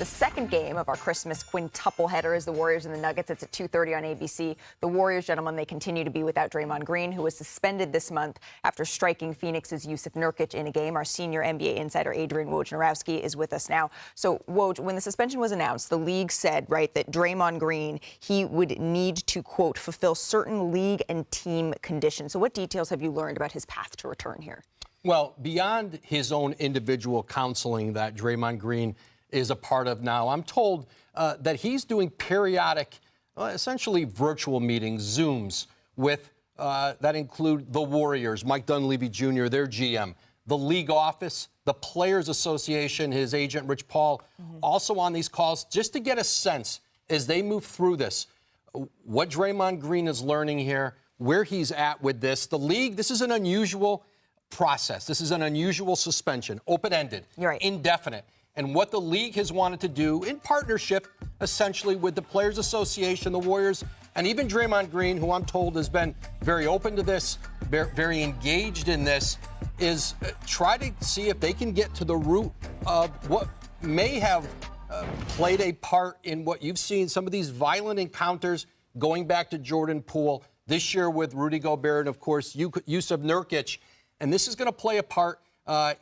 The second game of our Christmas quintuple header is the Warriors and the Nuggets. It's at 2:30 on ABC. The Warriors, gentlemen, they continue to be without Draymond Green, who was suspended this month after striking Phoenix's Yusuf Nurkic in a game. Our senior NBA insider, Adrian Wojnarowski, is with us now. So, Woj, when the suspension was announced, the league said, right, that Draymond Green, he would need to, quote, fulfill certain league and team conditions. So what details have you learned about his path to return here? Well, beyond his own individual counseling that Draymond Green is a part of now, I'm told that he's doing periodic, essentially virtual meetings, Zooms, with that include the Warriors, Mike Dunleavy Jr., their GM, the league office, the Players Association, his agent, Rich Paul, also on these calls, just to get a sense as they move through this, what Draymond Green is learning here, where he's at with this. The league, this is an unusual process. This is an unusual suspension, open-ended, indefinite. And what the league has wanted to do in partnership, essentially, with the Players Association, the Warriors, and even Draymond Green, who I'm told has been very open to this, very engaged in this, is try to see if they can get to the root of what may have played a part in what you've seen, some of these violent encounters going back to Jordan Poole, this year with Rudy Gobert, and, of course, Yusuf Nurkic. And this is going to play a part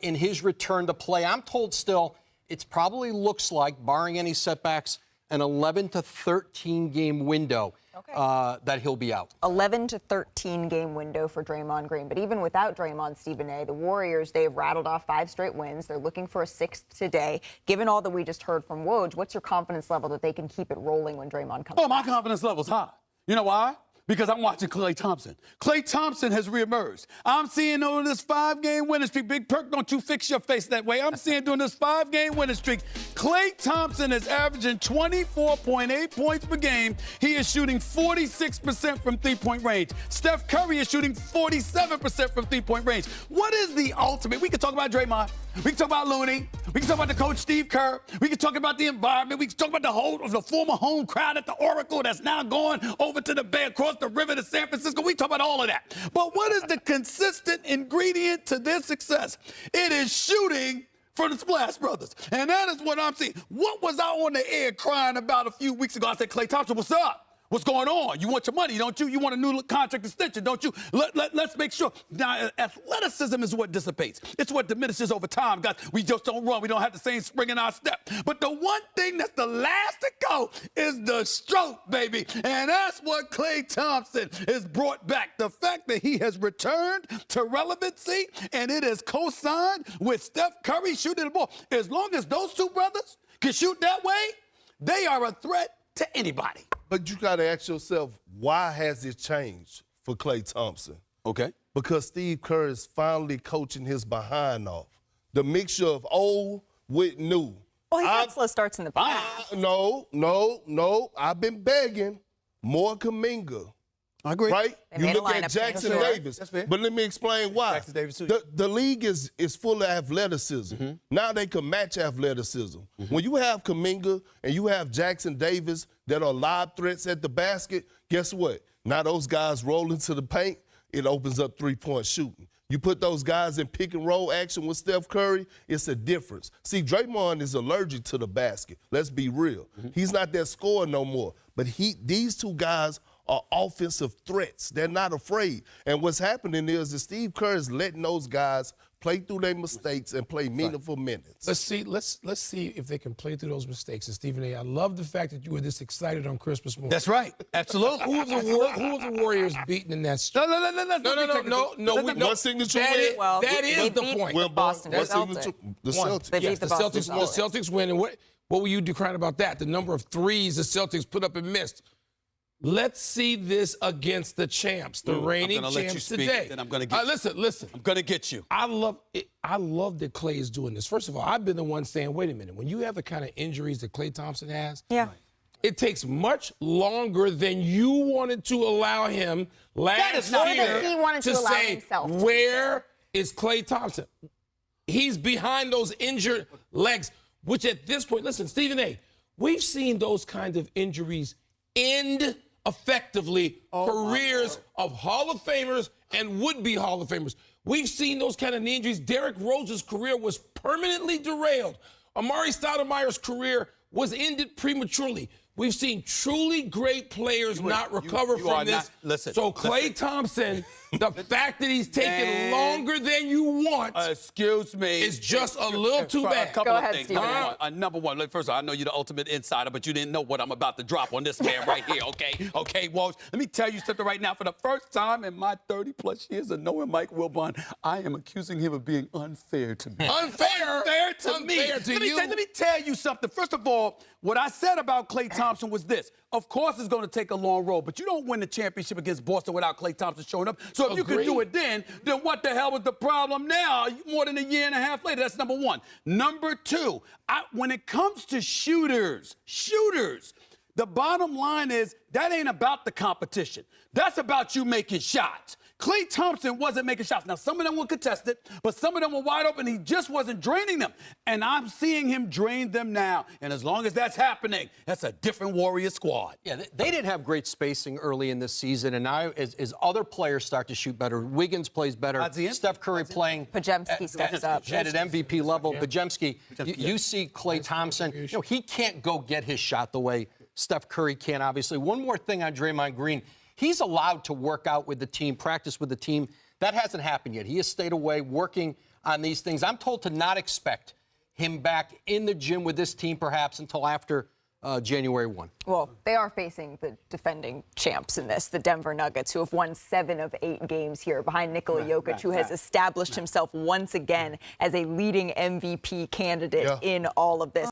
in his return to play. I'm told still it probably looks like, barring any setbacks, an 11 to 13 game window that he'll be out. 11 to 13 game window for Draymond Green. But even without Draymond, Stephen A., the Warriors, they've rattled off 5 straight wins. They're looking for a 6th today. Given all that we just heard from Woj, what's your confidence level that they can keep it rolling when Draymond comes back? My confidence level's high. You know why? Because I'm watching Klay Thompson. Klay Thompson has reemerged. I'm seeing over this 5-game winning streak. Big Perk, don't you fix your face that way. I'm seeing during this 5-game winning streak, Klay Thompson is averaging 24.8 points per game. He is shooting 46% from three-point range. Steph Curry is shooting 47% from three-point range. What is the ultimate? We can talk about Draymond. We can talk about Looney. We can talk about the coach Steve Kerr. We can talk about the environment. We can talk about the former home crowd at the Oracle that's now going over to the Bay across the river to San Francisco. We talk about all of that. But what is the consistent ingredient to their success? It is shooting for the Splash Brothers. And that is what I'm seeing. What was I on the air crying about a few weeks ago? I said, Klay Thompson, what's up? What's going on? You want your money, don't you? You want a new contract extension, don't you? Let's make sure. Now, athleticism is what dissipates. It's what diminishes over time, guys. We just don't run. We don't have the same spring in our step. But the one thing that's the last to go is the stroke, baby. And that's what Klay Thompson has brought back. The fact that he has returned to relevancy, and it is co-signed with Steph Curry shooting the ball. As long as those two brothers can shoot that way, they are a threat to anybody. But you got to ask yourself, why has it changed for Klay Thompson? Okay. Because Steve Kerr is finally coaching his behind off. The mixture of old with new. Well, he's had slow starts in the past. No. I've been begging more Kuminga. I agree. Right? You look at Jackson Davis. That's fair. But let me explain why. Jackson Davis too. The league is full of athleticism. Now they can match athleticism. When you have Kuminga and you have Jackson Davis that are lob threats at the basket, guess what? Now those guys roll into the paint, it opens up three-point shooting. You put those guys in pick-and-roll action with Steph Curry, it's a difference. See, Draymond is allergic to the basket. Let's be real. He's not that scorer no more. But these two guys are offensive threats. They're not afraid. And what's happening is that Steve Kerr is letting those guys play through their mistakes and play meaningful minutes. Let's see if they can play through those mistakes. And Stephen A., I love the fact that you were this excited on Christmas morning. That's right. Absolutely. Who are the Warriors beating in that streak? No. One signature win. That is the point. Well, Boston. the Celtics. They beat the Boston Celtics. The Celtics win. And what were you decrying about that? The number of threes the Celtics put up and missed. Let's see this against the champs, the reigning champs today. Then I'm going to get you. Listen. I'm going to get you. I love that Klay is doing this. First of all, I've been the one saying, wait a minute, when you have the kind of injuries that Klay Thompson has, it takes much longer than you wanted to allow him last year he wanted to allow say, himself where is Klay Thompson? He's behind those injured legs, which at this point, listen, Stephen A., we've seen those kinds of injuries end effectively careers of Hall of Famers and would-be Hall of Famers. We've seen those kind of knee injuries. Derrick Rose's career was permanently derailed. Amari Stoudemire's career was ended prematurely. We've seen truly great players not recover from this. So Klay Thompson, the fact that he's taking longer than you want, excuse me, is just a little too bad. A couple Go of ahead, things. Stephen. Number one, first of all, I know you're the ultimate insider, but you didn't know what I'm about to drop on this man right here, okay? Okay, Walsh, let me tell you something right now. For the first time in my 30-plus years of knowing Mike Wilbon, I am accusing him of being unfair to me. Unfair to me. to you. Let me tell you something. First of all, what I said about Klay Thompson was this. Of course, it's going to take a long road, but you don't win the championship against Boston without Klay Thompson showing up. So if you can do it then what the hell was the problem now, more than a year and a half later? That's number one. Number two, when it comes to shooters, the bottom line is that ain't about the competition. That's about you making shots. Klay Thompson wasn't making shots. Now, some of them were contested, but some of them were wide open. He just wasn't draining them. And I'm seeing him drain them now. And as long as that's happening, that's a different Warriors squad. Yeah, they didn't have great spacing early in this season. And now, as other players start to shoot better, Wiggins plays better, Steph Curry playing Pajemski steps up. at an MVP level. Pajemski, you see Klay Thompson, he can't go get his shot the way Steph Curry can, obviously. One more thing on Draymond Green. He's allowed to work out with the team, practice with the team. That hasn't happened yet. He has stayed away working on these things. I'm told to not expect him back in the gym with this team perhaps until after January 1. Well, they are facing the defending champs in this, the Denver Nuggets, who have won 7 of 8 games here behind Nikola Jokic, who has established himself once again as a leading MVP candidate in all of this.